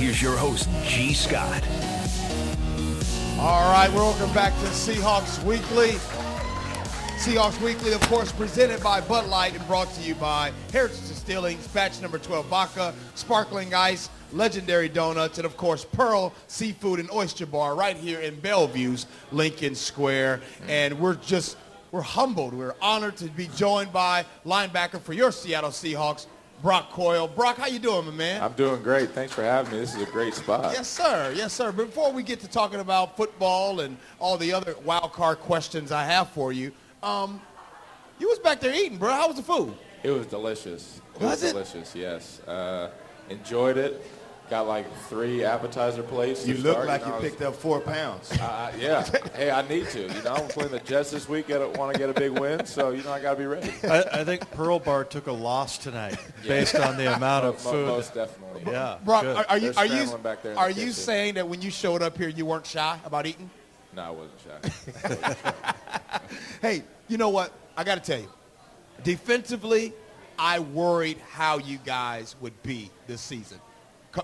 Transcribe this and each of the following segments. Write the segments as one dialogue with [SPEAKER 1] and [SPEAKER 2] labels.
[SPEAKER 1] here's your host, G. Scott.
[SPEAKER 2] All right, welcome back to Seahawks Weekly. Seahawks Weekly, of course, presented by Bud Light and brought to you by Heritage Distilling's batch number 12 vodka, sparkling ice, legendary donuts, and, of course, Pearl Seafood and Oyster Bar right here in Bellevue's Lincoln Square. And we're humbled. We're honored to be joined by linebacker for your Seattle Seahawks, Brock Coyle. Brock, how you doing, my man?
[SPEAKER 3] I'm doing great. Thanks for having me. This is a great spot.
[SPEAKER 2] Yes, sir. Yes, sir. Before we get to talking about football and all the other wild card questions I have for you, you was back there eating, bro. How was the food?
[SPEAKER 3] It was delicious.
[SPEAKER 2] Was it?
[SPEAKER 3] Delicious, yes. Enjoyed it. Got like 3 appetizer plates.
[SPEAKER 4] You look like you picked up 4 pounds.
[SPEAKER 3] Yeah. Hey, I need to. I'm playing the Jets this week. Want to get a big win, so I got to be ready.
[SPEAKER 5] I think Pearl Bar took a loss tonight based on the amount of food.
[SPEAKER 3] Most definitely.
[SPEAKER 5] Yeah.
[SPEAKER 2] Brock,
[SPEAKER 5] good.
[SPEAKER 2] are you
[SPEAKER 3] Are
[SPEAKER 2] you saying that when you showed up here you weren't shy about eating?
[SPEAKER 3] No, I wasn't shy.
[SPEAKER 2] Hey, you know what? I got to tell you, defensively, I worried how you guys would be this season.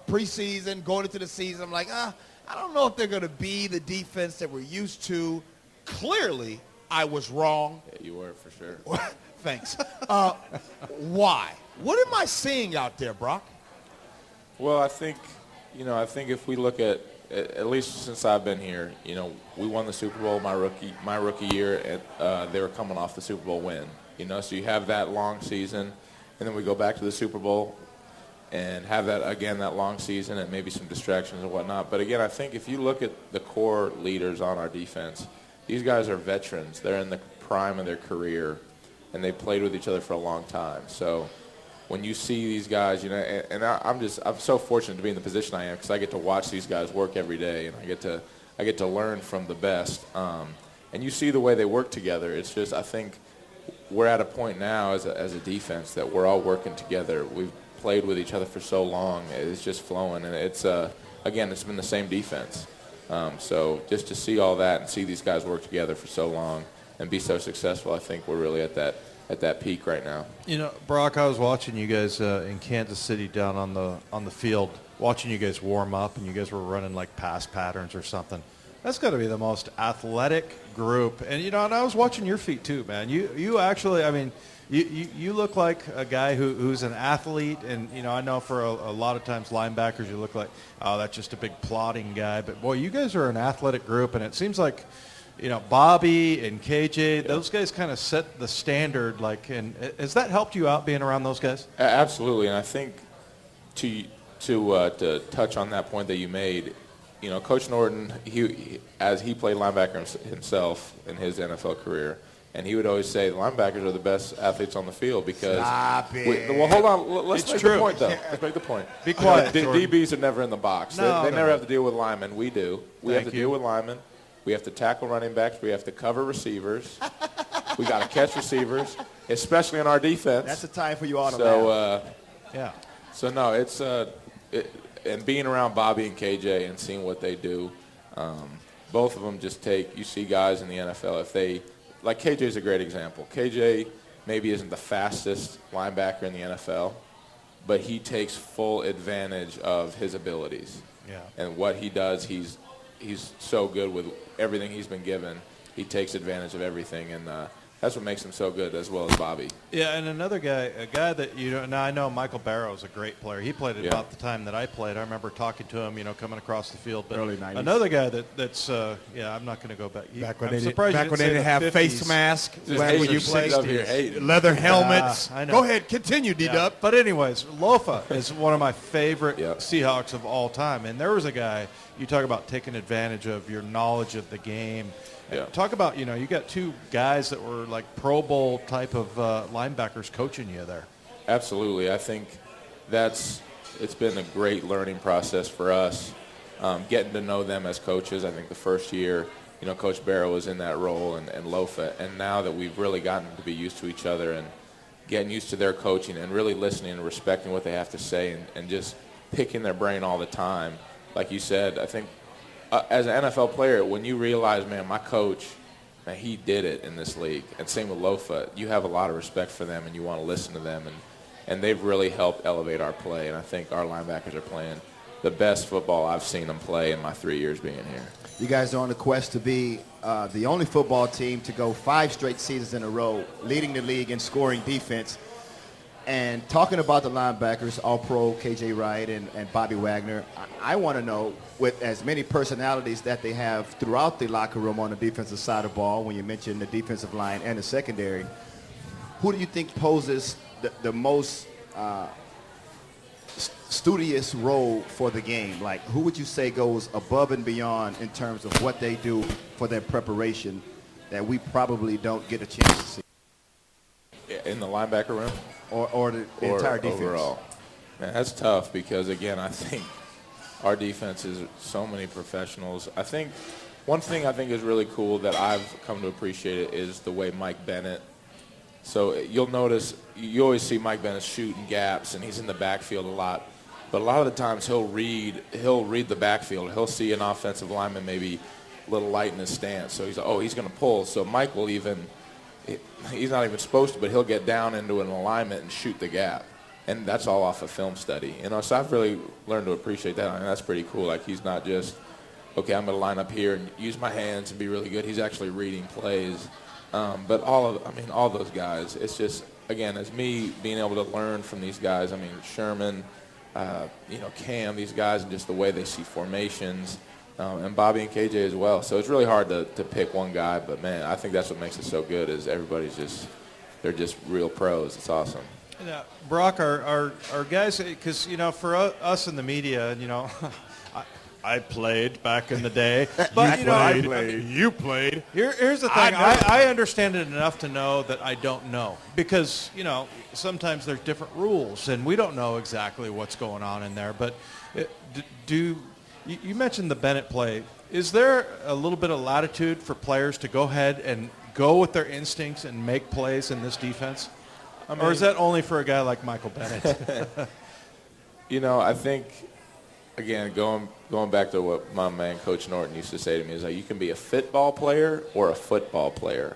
[SPEAKER 2] Preseason, going into the season, I'm like, I don't know if they're going to be the defense that we're used to. Clearly, I was wrong.
[SPEAKER 3] Yeah, you were for sure.
[SPEAKER 2] Thanks. Why? What am I seeing out there, Brock?
[SPEAKER 3] Well, I think if we look at least since I've been here, we won the Super Bowl my rookie year, and they were coming off the Super Bowl win. So you have that long season, and then we go back to the Super Bowl and have that long season and maybe some distractions and whatnot. But again, I think if you look at the core leaders on our defense, these guys are veterans. They're in the prime of their career, and they played with each other for a long time. So when you see these guys, I'm so fortunate to be in the position I am because I get to watch these guys work every day, and I get to learn from the best. And you see the way they work together. It's just, I think we're at a point now as a defense that we're all working together. We've played with each other for so long. It's just flowing, and it's been the same defense. So just to see all that and see these guys work together for so long and be so successful, I think we're really at that peak right now.
[SPEAKER 5] Brock, I was watching you guys in Kansas City down on the field, watching you guys warm up, and you guys were running like pass patterns or something. That's got to be the most athletic group. And and I was watching your feet too, man. You actually, you look like a guy who's an athlete, and I know for a lot of times linebackers you look like, oh, that's just a big plodding guy. But boy, you guys are an athletic group, and it seems like Bobby and KJ, those guys kind of set the standard. And has that helped you out being around those guys?
[SPEAKER 3] Absolutely, and I think to touch on that point that you made, Coach Norton, as he played linebacker himself in his NFL career, and he would always say the linebackers are the best athletes on the field because. Well, hold on. Let's make the point, though. Let's make the point.
[SPEAKER 5] Be quiet.
[SPEAKER 3] DBs are never in the box. They never have to deal with linemen. We do. We have to deal with linemen. We have to tackle running backs. We have to cover receivers. We got to catch receivers, especially in our defense.
[SPEAKER 4] That's a time for you all to
[SPEAKER 3] laugh.
[SPEAKER 5] Yeah.
[SPEAKER 3] So no, it's and being around Bobby and KJ and seeing what they do, both of them just you see guys in the NFL, like KJ's a great example. KJ maybe isn't the fastest linebacker in the NFL, but he takes full advantage of his abilities.
[SPEAKER 5] Yeah.
[SPEAKER 3] And what he does, he's so good with everything he's been given. He takes advantage of everything, and that's what makes him so good, as well as Bobby.
[SPEAKER 5] Yeah, and another guy, a guy that now I know Michael Barrow's a great player. He played at about the time that I played. I remember talking to him, coming across the field. But
[SPEAKER 4] early 90s.
[SPEAKER 5] Another guy that's I'm not going to go back.
[SPEAKER 2] Back when they didn't have face masks when you played.
[SPEAKER 3] Here,
[SPEAKER 2] leather helmets.
[SPEAKER 5] I know.
[SPEAKER 2] Go ahead, continue, D-Dub.
[SPEAKER 5] But anyways, Lofa is one of my favorite Seahawks of all time. And there was a guy, you talk about taking advantage of your knowledge of the game.
[SPEAKER 3] Yeah.
[SPEAKER 5] Talk about, you got 2 guys that were like Pro Bowl type of linebackers coaching you there.
[SPEAKER 3] Absolutely. I think it's been a great learning process for us, getting to know them as coaches. I think the first year, Coach Barrow was in that role and Lofa. And now that we've really gotten to be used to each other and getting used to their coaching and really listening and respecting what they have to say and just picking their brain all the time, like you said, I think as an NFL player, when you realize, man, my coach, man, he did it in this league, and same with Lofa, you have a lot of respect for them and you want to listen to them, and they've really helped elevate our play, and I think our linebackers are playing the best football I've seen them play in my 3 years being here.
[SPEAKER 4] You guys are on the quest to be the only football team to go 5 straight seasons in a row, leading the league in scoring defense. And talking about the linebackers, All-Pro K.J. Wright and Bobby Wagner, I want to know, with as many personalities that they have throughout the locker room on the defensive side of the ball, when you mentioned the defensive line and the secondary, who do you think poses the most studious role for the game? Like, who would you say goes above and beyond in terms of what they do for their preparation that we probably don't get a chance to see?
[SPEAKER 3] In the linebacker room?
[SPEAKER 4] Or the entire defense?
[SPEAKER 3] Overall. Man, that's tough because, again, I think our defense is so many professionals. I think one thing I think is really cool that I've come to appreciate it is the way Mike Bennett. So you'll notice, you always see Mike Bennett shooting gaps, and he's in the backfield a lot. But a lot of the times he'll read the backfield. He'll see an offensive lineman maybe a little light in his stance. So he's like, oh, he's going to pull. So Mike will he's not even supposed to, but he'll get down into an alignment and shoot the gap. And that's all off of film study. So I've really learned to appreciate that. I mean, that's pretty cool. Like, he's not just, okay, I'm going to line up here and use my hands and be really good. He's actually reading plays. But all those guys, it's just, again, as me being able to learn from these guys, I mean, Sherman, Cam, these guys, and just the way they see formations, and Bobby and KJ as well. So it's really hard to pick one guy, but, man, I think that's what makes it so good is they're just real pros. It's awesome.
[SPEAKER 5] Yeah, Brock, our guys, because, for us in the media, I played back in the day. But, you played. Here's the thing. I understand it enough to know that I don't know. Because, sometimes there's different rules, and we don't know exactly what's going on in there. But you mentioned the Bennett play. Is there a little bit of latitude for players to go ahead and go with their instincts and make plays in this defense? Or is that only for a guy like Michael Bennett?
[SPEAKER 3] I think, again, going back to what my man Coach Norton used to say to me is like, you can be a football player or a football player.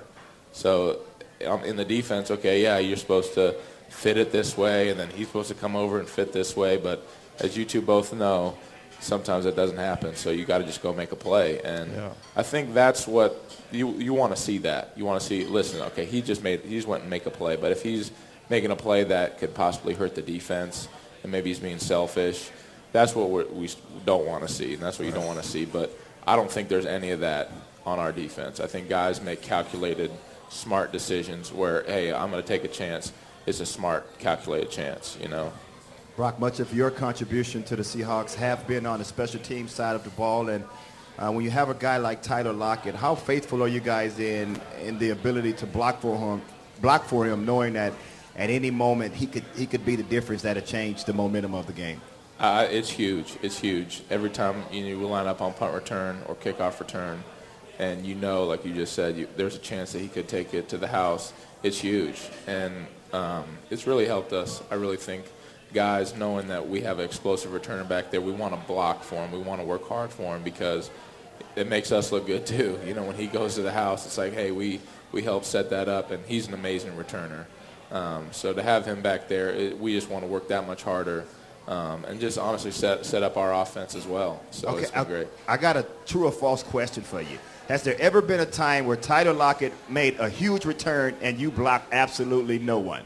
[SPEAKER 3] So in the defense, okay, yeah, you're supposed to fit it this way, and then he's supposed to come over and fit this way. But as you two both know, sometimes that doesn't happen. So you got to just go make a play. And I think that's what you want to see. That you want to see. Listen, okay, he just went and make a play. But if he's making a play that could possibly hurt the defense, and maybe he's being selfish, that's what we don't want to see, and that's what you don't want to see. But I don't think there's any of that on our defense. I think guys make calculated, smart decisions where, hey, I'm going to take a chance. It's a smart, calculated chance,
[SPEAKER 4] Brock, much of your contribution to the Seahawks have been on the special teams side of the ball, and when you have a guy like Tyler Lockett, how faithful are you guys in the ability to block for him, knowing that at any moment he could be the difference that'll change the momentum of the game?
[SPEAKER 3] It's huge. It's huge. Every time we line up on punt return or kickoff return, and like you just said, there's a chance that he could take it to the house. It's huge, and it's really helped us. I really think guys knowing that we have an explosive returner back there, we want to block for him. We want to work hard for him because it makes us look good too. When he goes to the house, it's like, hey, we helped set that up, and he's an amazing returner. So to have him back there, we just want to work that much harder. And just honestly set up our offense as well. So it's been great.
[SPEAKER 4] I got a true or false question for you. Has there ever been a time where Tyler Lockett made a huge return and you blocked absolutely no one?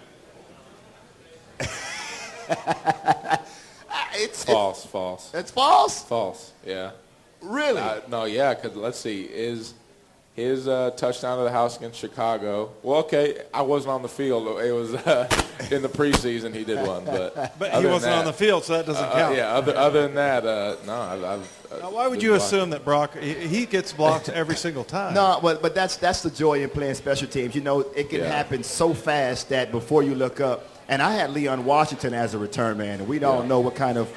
[SPEAKER 3] It's false.
[SPEAKER 4] It's false?
[SPEAKER 3] False, yeah.
[SPEAKER 4] Really?
[SPEAKER 3] No, yeah, because let's see. His touchdown to the house against Chicago. Well, okay, I wasn't on the field. It was in the preseason he did one, but
[SPEAKER 5] he wasn't on the field, so that doesn't count.
[SPEAKER 3] Yeah, other than that, no.
[SPEAKER 5] Now, why would you assume that Brock he gets blocked every single time?
[SPEAKER 4] No, but that's the joy in playing special teams. It can happen so fast that before you look up. And I had Leon Washington as a return man, and we don't know what kind of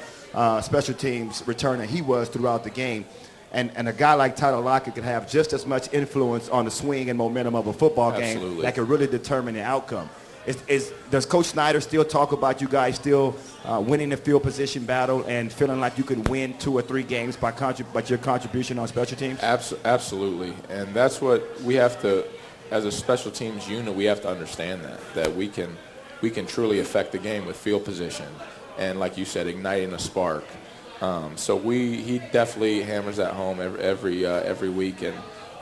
[SPEAKER 4] special teams returner he was throughout the game. And a guy like Tyler Lockett could have just as much influence on the swing and momentum of a football game that could really determine the outcome. Does Coach Snyder still talk about you guys still winning the field position battle and feeling like you could win 2 or 3 games by your contribution on special teams?
[SPEAKER 3] Absolutely. And that's what we have to, as a special teams unit, we have to understand that we can truly affect the game with field position. And like you said, igniting a spark. So he definitely hammers that home every week, and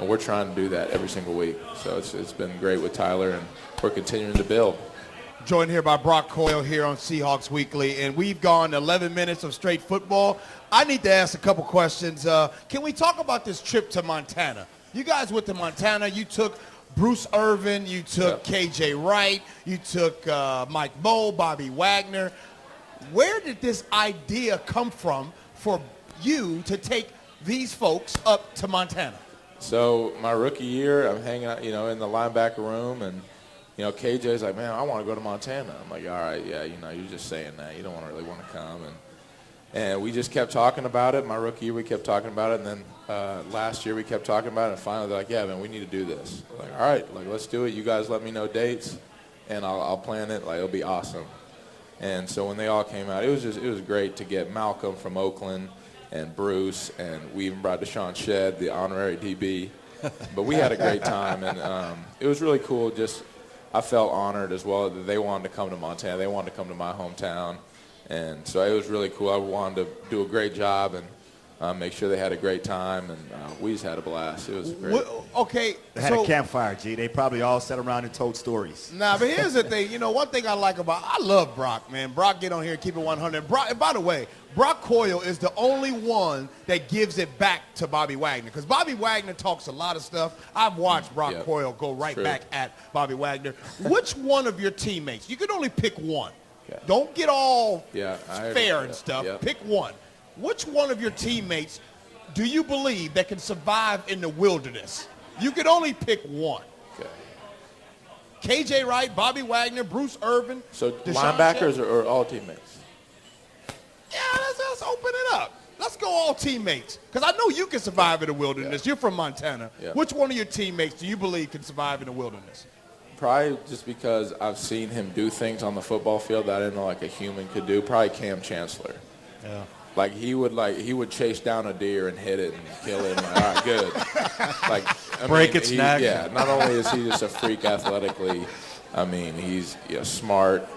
[SPEAKER 3] we're trying to do that every single week. So it's been great with Tyler, and we're continuing to build.
[SPEAKER 2] Joined here by Brock Coyle here on Seahawks Weekly, and we've gone 11 minutes of straight football. I need to ask a couple questions. Can we talk about this trip to Montana? You guys went to Montana. You took Bruce Irvin. You took K.J. Wright. You took Mike Bowe, Bobby Wagner. Where did this idea come from for you to take these folks up to Montana?
[SPEAKER 3] So my rookie year, I'm hanging out, in the linebacker room, and KJ's like, man, I want to go to Montana. I'm like, all right, yeah, you're just saying that. You don't really want to come. And we just kept talking about it. My rookie year, we kept talking about it. And then last year, we kept talking about it. And finally, they're like, yeah, man, we need to do this. Like, all right, let's do it. You guys let me know dates, and I'll plan it. It'll be awesome. And so when they all came out, it was great to get Malcolm from Oakland and Bruce, and we even brought Deshaun Shedd, the honorary DB. But we had a great time, and it was really cool. I felt honored as well that they wanted to come to Montana. They wanted to come to my hometown. And so it was really cool. I wanted to do a great job and make sure they had a great time. And we just had a blast. It was great.
[SPEAKER 2] Okay.
[SPEAKER 4] They had a campfire, G. They probably all sat around and told stories.
[SPEAKER 2] Nah, but here's the thing. One thing I love Brock, man. Brock get on here and keep it 100. And by the way, Brock Coyle is the only one that gives it back to Bobby Wagner, because Bobby Wagner talks a lot of stuff. I've watched Brock Coyle go right back at Bobby Wagner. Which one of your teammates? You can only pick one. Yeah. Don't get all fair and stuff. Yeah. Pick one. Which one of your teammates do you believe that can survive in the wilderness? You can only pick one. Okay. K.J. Wright, Bobby Wagner, Bruce Irvin.
[SPEAKER 3] So linebackers or all teammates?
[SPEAKER 2] Yeah, let's open it up. Let's go all teammates. Because I know you can survive in the wilderness. Yeah. You're from Montana. Yeah. Which one of your teammates do you believe can survive in the wilderness?
[SPEAKER 3] Probably just because I've seen him do things on the football field that I didn't know like a human could do. Probably Cam Chancellor. Yeah. He would chase down a deer and hit it and kill it. And all right, good.
[SPEAKER 5] Break its neck.
[SPEAKER 3] Yeah. Not only is he just a freak athletically, he's smart.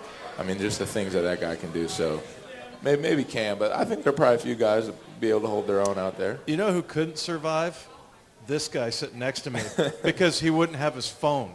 [SPEAKER 3] Just the things that guy can do. So maybe Cam, but I think there are probably a few guys that be able to hold their own out there.
[SPEAKER 5] You know who couldn't survive? This guy sitting next to me, because he wouldn't have his phone.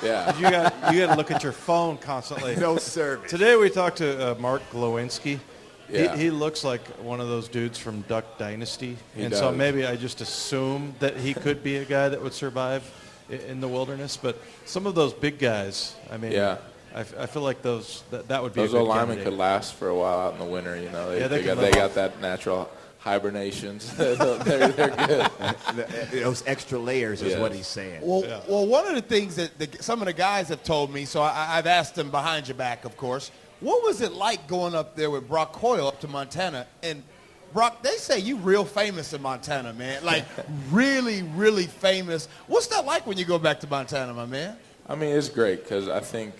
[SPEAKER 3] Yeah.
[SPEAKER 5] You got to look at your phone constantly.
[SPEAKER 4] No service.
[SPEAKER 5] Today we talked to Mark Glowinski.
[SPEAKER 3] Yeah.
[SPEAKER 5] He looks like one of those dudes from Duck Dynasty.
[SPEAKER 3] He
[SPEAKER 5] does.
[SPEAKER 3] So
[SPEAKER 5] maybe I just assume that he could be a guy that would survive in the wilderness. But some of those big guys, I feel like that would be
[SPEAKER 3] those
[SPEAKER 5] a good
[SPEAKER 3] old linemen
[SPEAKER 5] candidate.
[SPEAKER 3] could last for a while out in the winter. They got that natural hibernations. They're good.
[SPEAKER 4] Those extra layers is what he's saying.
[SPEAKER 2] Well, one of the things that some of the guys have told me, so I've asked them behind your back, of course, what was it like going up there with Brock Coyle up to Montana? And Brock, they say you real famous in Montana, man. Like really, really famous. What's that like when you go back to Montana, my man?
[SPEAKER 3] It's great because I think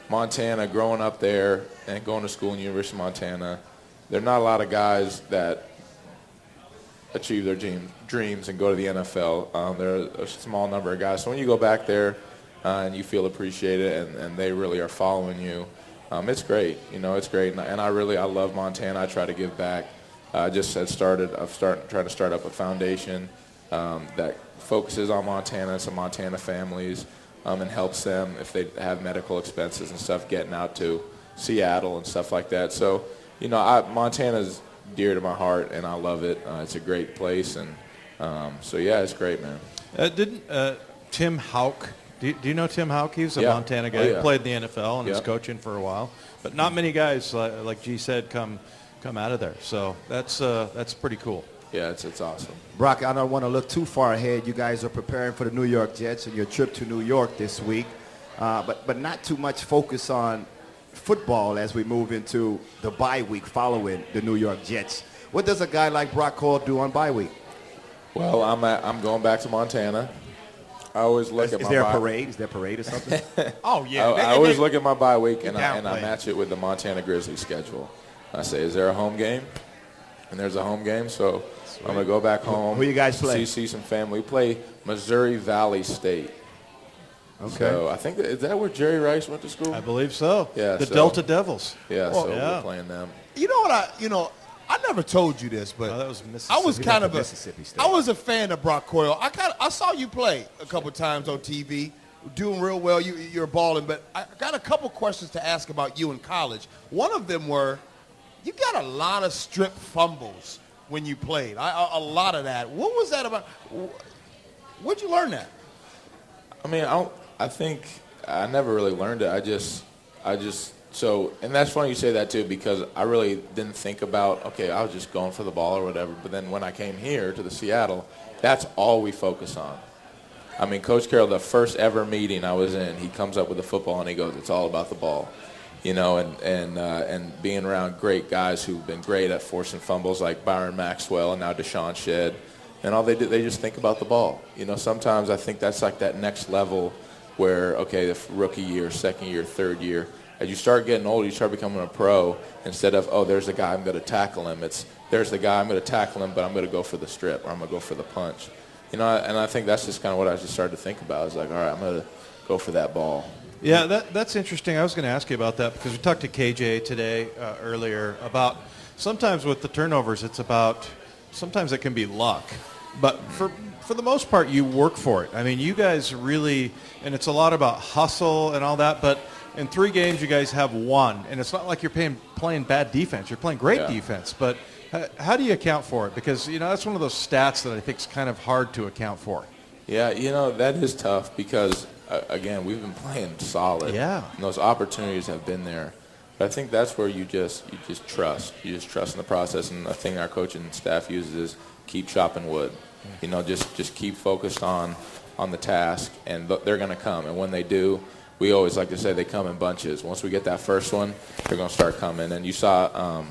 [SPEAKER 3] Montana, growing up there and going to school in University of Montana, there are not a lot of guys that achieve their dreams and go to the NFL. There are a small number of guys. So when you go back there and you feel appreciated and they really are following you, it's great. It's great. And I love Montana. I try to give back. I just trying to start up a foundation that focuses on Montana, some Montana families, and helps them if they have medical expenses and stuff getting out to Seattle and stuff like that. So, Montana's dear to my heart, and I love it. It's a great place, and it's great, man.
[SPEAKER 5] Didn't Tim Houck? Do you know Tim Houck? He was a Montana guy.
[SPEAKER 3] Oh, yeah.
[SPEAKER 5] He played in the NFL and was coaching for a while. But not many guys, like G said, come out of there. So that's pretty cool.
[SPEAKER 3] Yeah, it's awesome.
[SPEAKER 4] Brock, I don't want to look too far ahead. You guys are preparing for the New York Jets and your trip to New York this week, but not too much focus on football as we move into the bye week following the New York Jets. What does a guy like Brock Coyle do on bye week?
[SPEAKER 3] Well, I'm going back to Montana. I always look at my
[SPEAKER 4] Is there a parade? Is there a parade or something?
[SPEAKER 2] Oh, yeah.
[SPEAKER 3] I always look at my bye week, and I match it with the Montana Grizzlies schedule. I say, is there a home game? And there's a home game, so I'm going to go back home.
[SPEAKER 4] Who you guys play?
[SPEAKER 3] See some family. We play Missouri Valley State.
[SPEAKER 4] Okay.
[SPEAKER 3] So I think, is that where Jerry Rice went to school?
[SPEAKER 5] I believe so.
[SPEAKER 3] Yeah.
[SPEAKER 5] The Delta Devils.
[SPEAKER 3] Yeah, we're playing them.
[SPEAKER 2] You know what I never told you this, but
[SPEAKER 5] that was
[SPEAKER 2] I was kind of
[SPEAKER 4] Mississippi State.
[SPEAKER 2] I was a fan of Brock Coyle. I saw you play a couple times on TV, doing real well. You're balling, but I got a couple questions to ask about you in college. One of them were, you got a lot of strip fumbles when you played. A lot of that. What was that about? Where'd you learn that?
[SPEAKER 3] I mean, I think I never really learned it. I just so, and that's funny you say that too, because I really didn't think about, okay, I was just going for the ball or whatever. But then when I came here to the Seattle, that's all we focus on. I mean, Coach Carroll, the first ever meeting I was in, he comes up with the football and he goes, it's all about the ball. You know, and being around great guys who've been great at forcing fumbles like Byron Maxwell and now Deshaun Shedd, and all they do, they just think about the ball. You know, sometimes I think that's like that next level where, okay, the rookie year, second year, third year, as you start getting older, you start becoming a pro. Instead of, oh, there's a guy, I'm going to tackle him. It's, there's the guy, I'm going to tackle him, but I'm going to go for the strip or I'm going to go for the punch. You know, and I think that's just kind of what I just started to think about. It's like, all right, I'm going to go for that ball.
[SPEAKER 5] Yeah, that's interesting. I was going to ask you about that because we talked to KJ today earlier about sometimes with the turnovers, it's about sometimes it can be luck. But for the most part, you work for it. I mean, you guys really, and it's a lot about hustle and all that, but in 3 games, you guys have won. And it's not like you're playing bad defense. You're playing great defense. But how do you account for it? Because, you know, that's one of those stats that I think is kind of hard to account for.
[SPEAKER 3] Yeah, you know, that is tough because, again, we've been playing solid.
[SPEAKER 5] Yeah.
[SPEAKER 3] And those opportunities have been there. But I think that's where you just trust. You just trust in the process. And the thing our coaching staff uses is keep chopping wood. You know, just keep focused on the task, and they're going to come. And when they do, we always like to say they come in bunches. Once we get that first one, they're going to start coming. And you saw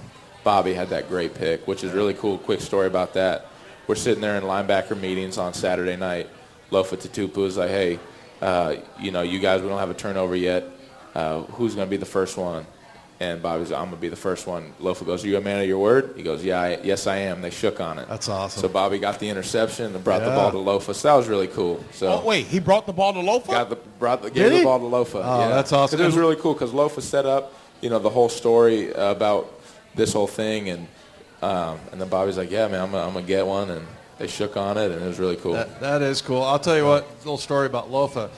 [SPEAKER 3] Bobby had that great pick, which is really cool. Quick story about that. We're sitting there in linebacker meetings on Saturday night. Lofa Tatupu is like, hey, you know, you guys, we don't have a turnover yet. Who's going to be the first one? And Bobby's, I'm going to be the first one. Lofa goes, are you a man of your word? He goes, yeah, yes, I am. They shook on it.
[SPEAKER 5] That's awesome.
[SPEAKER 3] So Bobby got the interception and brought the ball to Lofa. So that was really cool. So
[SPEAKER 2] wait, he brought the ball to Lofa?
[SPEAKER 3] Gave the ball to Lofa.
[SPEAKER 5] Oh, that's awesome.
[SPEAKER 3] It was really cool because Lofa set up, you know, the whole story about this whole thing. And then Bobby's like, yeah, man, I'm going to get one. And they shook on it, and it was really cool.
[SPEAKER 5] That is cool. I'll tell you what, a little story about Lofa.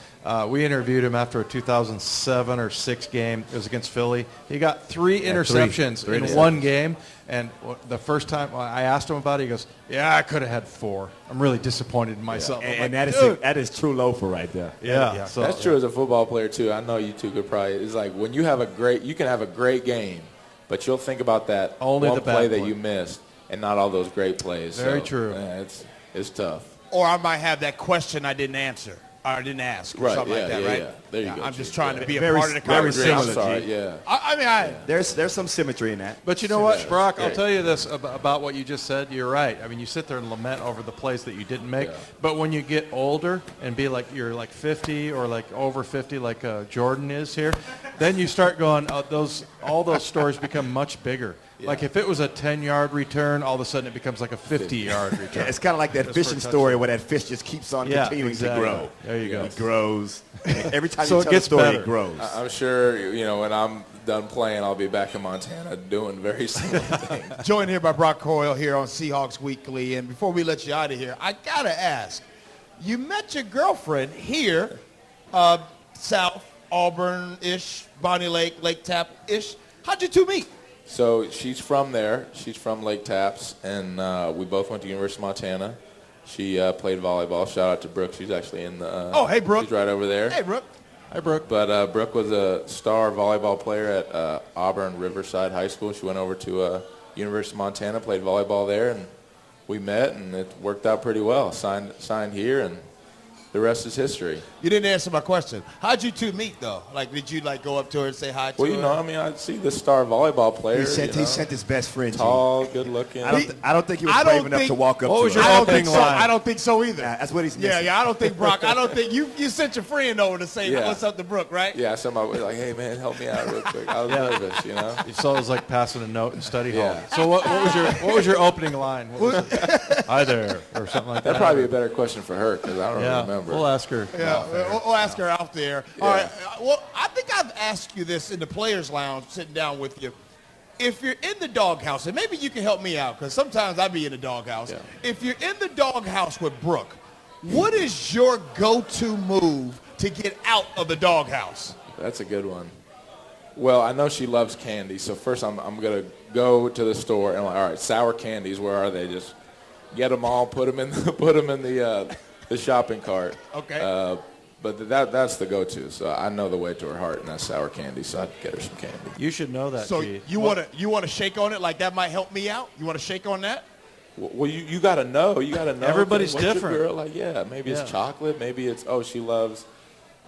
[SPEAKER 5] We interviewed him after a 2007 or 6 game. It was against Philly. He got 3 interceptions in one game. And the first time I asked him about it, he goes, yeah, I could have had 4. I'm really disappointed in myself.
[SPEAKER 4] Yeah. And that is true Lofa right there.
[SPEAKER 5] Yeah. So,
[SPEAKER 3] that's true as a football player, too. I know you two could probably. It's like when you have you can have a great game, but you'll think about that
[SPEAKER 5] only
[SPEAKER 3] one
[SPEAKER 5] the bad
[SPEAKER 3] play that you missed. And not all those great plays.
[SPEAKER 5] Very
[SPEAKER 3] so,
[SPEAKER 5] true.
[SPEAKER 3] Yeah, it's tough.
[SPEAKER 2] Or I might have that question I didn't answer. Or I didn't ask. Or something like that, right?
[SPEAKER 3] Yeah. There you go.
[SPEAKER 2] I'm just trying to be a
[SPEAKER 4] Very-
[SPEAKER 2] part of the
[SPEAKER 4] very
[SPEAKER 2] conversation.
[SPEAKER 4] similar,
[SPEAKER 3] Sorry,
[SPEAKER 4] G.
[SPEAKER 3] yeah.
[SPEAKER 2] I mean,
[SPEAKER 4] There's some symmetry in that.
[SPEAKER 5] But you know what, Brock, I'll
[SPEAKER 3] Great.
[SPEAKER 5] tell you this about what you just said. You're right. I mean, you sit there and lament over the plays that you didn't make.
[SPEAKER 3] Yeah.
[SPEAKER 5] But when you get older and be like you're like 50 or like over 50 like Jordan is here, then you start going, all those stories become much bigger.
[SPEAKER 3] Yeah.
[SPEAKER 5] Like if it was a 10-yard return, all of a sudden it becomes like a 50-yard return.
[SPEAKER 4] Yeah, it's kind of like that
[SPEAKER 5] Just
[SPEAKER 4] fishing
[SPEAKER 5] for a
[SPEAKER 4] story where that fish just keeps on continuing
[SPEAKER 5] exactly.
[SPEAKER 4] to grow.
[SPEAKER 5] There you go.
[SPEAKER 4] He grows. Every time
[SPEAKER 5] So
[SPEAKER 4] you
[SPEAKER 5] it
[SPEAKER 4] tell a
[SPEAKER 5] gets
[SPEAKER 4] story,
[SPEAKER 5] better.
[SPEAKER 4] it grows.
[SPEAKER 3] I'm sure, you know, when I'm done playing, I'll be back in Montana doing very similar things.
[SPEAKER 2] joined here by Brock Coyle here on Seahawks Weekly. And before we let you out of here, I got to ask, you met your girlfriend here, South, Auburn-ish, Bonnie Lake, Lake Tap-ish. How'd you two meet?
[SPEAKER 3] So she's from there. She's from Lake Taps, and we both went to University of Montana. She played volleyball. Shout out to Brooke. She's actually in the
[SPEAKER 2] Oh, hey, Brooke.
[SPEAKER 3] She's right over there.
[SPEAKER 2] Hey, Brooke.
[SPEAKER 5] Hi, Brooke.
[SPEAKER 3] But Brooke was a star volleyball player at Auburn Riverside High School. She went over to University of Montana, played volleyball there, and we met, and it worked out pretty well. Signed here, and the rest is history.
[SPEAKER 2] You didn't answer my question. How'd you two meet, though? Like, did you, like, go up to her and say hi to her?
[SPEAKER 3] Well, you know, I mean, I see the star volleyball player.
[SPEAKER 4] He sent
[SPEAKER 3] you know,
[SPEAKER 4] his best friend.
[SPEAKER 3] tall, good looking.
[SPEAKER 4] I don't think he was
[SPEAKER 2] I don't
[SPEAKER 4] brave enough
[SPEAKER 2] think-
[SPEAKER 4] to walk up
[SPEAKER 5] What
[SPEAKER 4] to
[SPEAKER 5] was
[SPEAKER 4] her.
[SPEAKER 5] your
[SPEAKER 2] I don't
[SPEAKER 5] opening
[SPEAKER 2] think so.
[SPEAKER 5] line?
[SPEAKER 2] I don't think so either.
[SPEAKER 4] Yeah, that's what he's missing.
[SPEAKER 2] Yeah, I don't think Brock. I don't think you sent your friend over to say
[SPEAKER 3] Yeah.
[SPEAKER 2] what's up to Brooke, right?
[SPEAKER 3] Yeah, somebody was like, hey, man, help me out real quick. I was nervous, you know.
[SPEAKER 5] So it was like passing a note in study hall.
[SPEAKER 3] Yeah.
[SPEAKER 5] So what was your opening line? What was Hi there, or something like that.
[SPEAKER 3] That'd probably be a better question for her because I don't
[SPEAKER 5] Yeah,
[SPEAKER 3] remember.
[SPEAKER 5] we'll ask her.
[SPEAKER 2] Yeah, we'll ask her out there. All right. Well, I think I've asked you this in the Players' Lounge, sitting down with you. if you're in the doghouse, and maybe you can help me out because sometimes I be in the doghouse.
[SPEAKER 3] Yeah.
[SPEAKER 2] If you're in the doghouse with Brooke, what is your go-to move to get out of the doghouse?
[SPEAKER 3] That's a good one. Well, I know she loves candy, so first I'm going to go to the store and I'm like, all right, sour candies, where are they? Just get them all, put them in the shopping cart.
[SPEAKER 2] Okay.
[SPEAKER 3] But that's the go-to. So I know the way to her heart, and that's sour candy. So I'd get her some candy.
[SPEAKER 5] You should know that.
[SPEAKER 2] So
[SPEAKER 5] G.
[SPEAKER 2] you want to shake on it like that might help me out? You want to shake on that?
[SPEAKER 3] Well, you got to know. You got to know.
[SPEAKER 5] Everybody's
[SPEAKER 3] what's your
[SPEAKER 5] different.
[SPEAKER 3] girl like, yeah, maybe it's chocolate. Maybe it's she loves,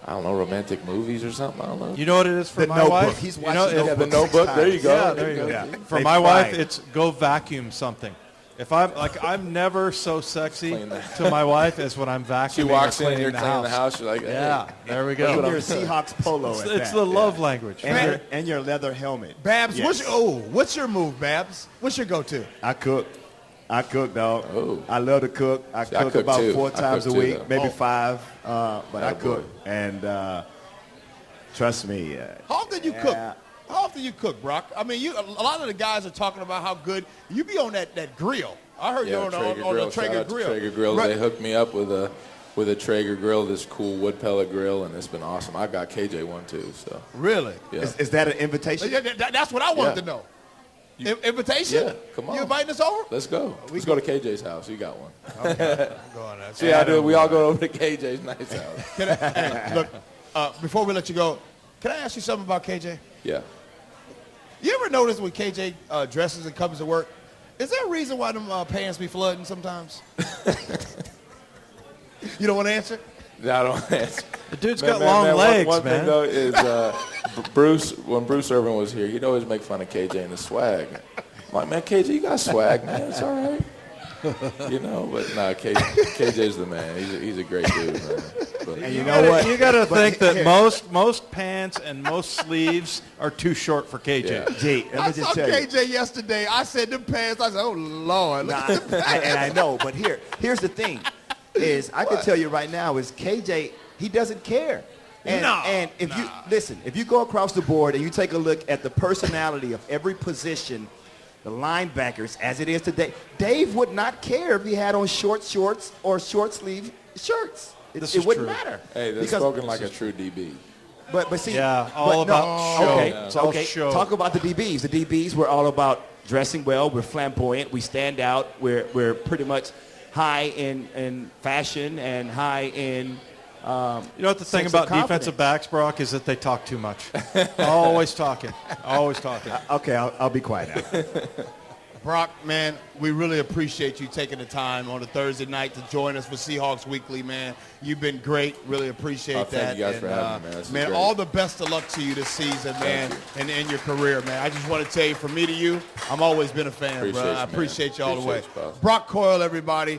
[SPEAKER 3] I don't know, romantic movies or something. I don't know.
[SPEAKER 5] You know what it is for
[SPEAKER 4] The
[SPEAKER 5] my
[SPEAKER 4] Notebook.
[SPEAKER 5] wife?
[SPEAKER 4] He's
[SPEAKER 5] You
[SPEAKER 4] watching
[SPEAKER 5] know,
[SPEAKER 4] Notebook
[SPEAKER 3] the Notebook.
[SPEAKER 4] 6
[SPEAKER 3] There you
[SPEAKER 4] times.
[SPEAKER 3] go.
[SPEAKER 5] Yeah, there you go.
[SPEAKER 4] Yeah.
[SPEAKER 5] For
[SPEAKER 4] They
[SPEAKER 5] my wife,
[SPEAKER 4] cry.
[SPEAKER 5] it's go vacuum something. If I'm never so sexy
[SPEAKER 3] Clean that.
[SPEAKER 5] to my wife as when I'm vacuuming.
[SPEAKER 3] She walks
[SPEAKER 5] or
[SPEAKER 3] in, you're
[SPEAKER 5] cleaning
[SPEAKER 3] cleaning the house. You're like, hey.
[SPEAKER 5] Yeah, there we
[SPEAKER 4] In
[SPEAKER 5] go.
[SPEAKER 4] your Seahawks polo
[SPEAKER 5] It's,
[SPEAKER 4] at
[SPEAKER 5] it's
[SPEAKER 4] that.
[SPEAKER 5] the love language.
[SPEAKER 4] And your leather helmet.
[SPEAKER 2] Babs,
[SPEAKER 4] Yes.
[SPEAKER 2] what's your move, Babs? What's your go-to?
[SPEAKER 4] I cook, dog.
[SPEAKER 3] Oh.
[SPEAKER 4] I love to cook. I
[SPEAKER 3] See, I
[SPEAKER 4] cook
[SPEAKER 3] cook
[SPEAKER 4] about
[SPEAKER 3] too.
[SPEAKER 4] 4
[SPEAKER 3] I
[SPEAKER 4] times a
[SPEAKER 3] cook too,
[SPEAKER 4] week,
[SPEAKER 3] though.
[SPEAKER 4] maybe
[SPEAKER 2] Oh.
[SPEAKER 4] 5. But I
[SPEAKER 3] Attaboy.
[SPEAKER 4] cook, and trust me.
[SPEAKER 2] How often you cook? How often you cook, Brock? I mean, a lot of the guys are talking about how good you be on that grill. I heard you on the
[SPEAKER 3] Shout
[SPEAKER 2] Traeger
[SPEAKER 3] out to
[SPEAKER 2] grill.
[SPEAKER 3] Traeger Grill.
[SPEAKER 2] Right.
[SPEAKER 3] They hooked me up with a Traeger grill, this cool wood pellet grill, and it's been awesome. I got KJ one too. So
[SPEAKER 2] Really?
[SPEAKER 3] yeah.
[SPEAKER 4] Is that an invitation?
[SPEAKER 2] That's what I wanted
[SPEAKER 3] Yeah.
[SPEAKER 2] to know. Invitation?
[SPEAKER 3] Yeah, come on.
[SPEAKER 2] You inviting us over?
[SPEAKER 3] Let's go. Let's go to KJ's house. You got one.
[SPEAKER 2] Go on there.
[SPEAKER 3] See how I do it? We all go over to KJ's nice house.
[SPEAKER 2] Hey, look, before we let you go, can I ask you something about KJ?
[SPEAKER 3] Yeah.
[SPEAKER 2] You ever notice when KJ dresses and comes to work, is there a reason why them pants be flooding sometimes? You don't want to answer?
[SPEAKER 3] I don't answer.
[SPEAKER 5] The dude's got long legs,
[SPEAKER 3] one
[SPEAKER 5] man.
[SPEAKER 3] thing though is Bruce, when Bruce Irvin was here, he'd always make fun of KJ and the swag. I'm like, man, KJ, you got swag, man. It's all right. You know, but no, KJ's the man. He's a great dude, man. But,
[SPEAKER 4] And you know what?
[SPEAKER 5] You got to
[SPEAKER 4] But
[SPEAKER 5] think that
[SPEAKER 4] here-
[SPEAKER 5] most pants and most sleeves are too short for KJ.
[SPEAKER 3] Yeah.
[SPEAKER 4] G, let
[SPEAKER 2] I
[SPEAKER 4] me
[SPEAKER 2] saw
[SPEAKER 4] just tell you.
[SPEAKER 2] KJ yesterday. I said them pants. I said, oh, Lord. Look
[SPEAKER 4] Nah,
[SPEAKER 2] at them pants.
[SPEAKER 4] and I know, but here's the thing, is I can tell you right now is KJ, he doesn't care. And if you go across the board and you take a look at the personality of every position, the linebackers as it is today, Dave would not care if he had on short shorts or short sleeve shirts.
[SPEAKER 5] This
[SPEAKER 4] It
[SPEAKER 5] is
[SPEAKER 4] wouldn't
[SPEAKER 5] true.
[SPEAKER 4] matter.
[SPEAKER 3] hey, that's
[SPEAKER 4] Because-
[SPEAKER 3] spoken like a true DB.
[SPEAKER 4] But see,
[SPEAKER 5] Yeah,
[SPEAKER 4] but
[SPEAKER 5] all
[SPEAKER 4] no,
[SPEAKER 5] about show.
[SPEAKER 4] Okay,
[SPEAKER 5] It's all
[SPEAKER 4] okay.
[SPEAKER 5] show.
[SPEAKER 4] Talk about the DBs. The DBs were all about dressing well. We're flamboyant. We stand out. We're pretty much high in fashion and high in.
[SPEAKER 5] You know what the thing
[SPEAKER 4] sense of
[SPEAKER 5] about defensive
[SPEAKER 4] confidence.
[SPEAKER 5] backs, Brock, is that they talk too much. Always talking. Always talking.
[SPEAKER 4] Okay, I'll be quiet now.
[SPEAKER 2] Brock, man, we really appreciate you taking the time on a Thursday night to join us for Seahawks Weekly, man. You've been great. Really appreciate
[SPEAKER 3] Oh,
[SPEAKER 2] that.
[SPEAKER 3] thank you guys for having me, man. This is
[SPEAKER 2] Man,
[SPEAKER 3] great.
[SPEAKER 2] all the best of luck to you this season, man, and in your career, man. I just want to tell you, from me to you, I'm always been a fan,
[SPEAKER 3] Appreciate
[SPEAKER 2] bro.
[SPEAKER 3] you,
[SPEAKER 2] I
[SPEAKER 3] man.
[SPEAKER 2] appreciate you all the way.
[SPEAKER 3] Appreciate you, boss.
[SPEAKER 2] Brock Coyle, everybody.